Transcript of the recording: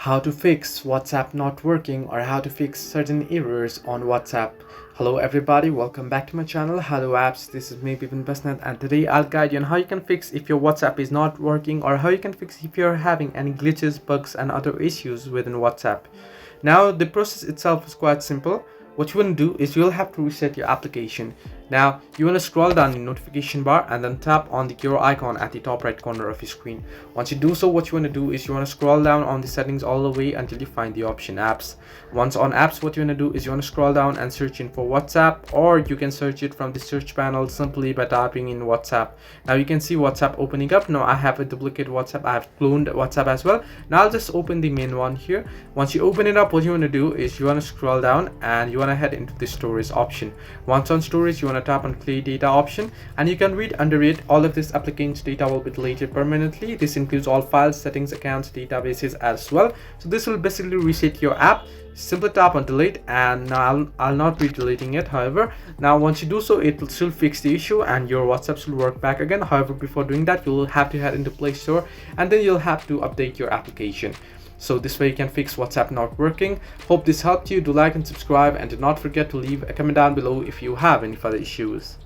how to fix WhatsApp not working or how to fix certain errors on WhatsApp. Hello everybody, welcome back to my channel Hello Apps. This is me Bipin Basnet, and today I'll guide you on how you can fix if your WhatsApp is not working or how you can fix if you're having any glitches, bugs and other issues within WhatsApp. Now the process itself is quite simple. What you want to do is you'll have to reset your application. Now you want to scroll down the notification bar and then tap on the gear icon at the top right corner of your screen. Once you do so, what you want to do is you want to scroll down on the settings all the way until you find the option apps. Once on apps, what you want to do is you want to scroll down and search in for WhatsApp, or you can search it from the search panel simply by typing in WhatsApp. Now you can see WhatsApp opening up. Now I have a duplicate WhatsApp, I have cloned WhatsApp as well. Now I'll just open the main one here. Once you open it up, what you want to do is you want to scroll down and you want to head into the storage option. Once on storage, you want to tap on clear data option, and you can read under it all of this application's data will be deleted permanently. This includes all files, settings, accounts, databases as well. So this will basically reset your app. Simply tap on delete, and now I'll not be deleting it. However, now once you do so, it will still fix the issue and your WhatsApp will work back again. However, before doing that, you'll have to head into Play Store and then you'll have to update your application. So this way you can fix WhatsApp not working. Hope this helped you. Do like and subscribe, and do not forget to leave a comment down below if you have any further issues.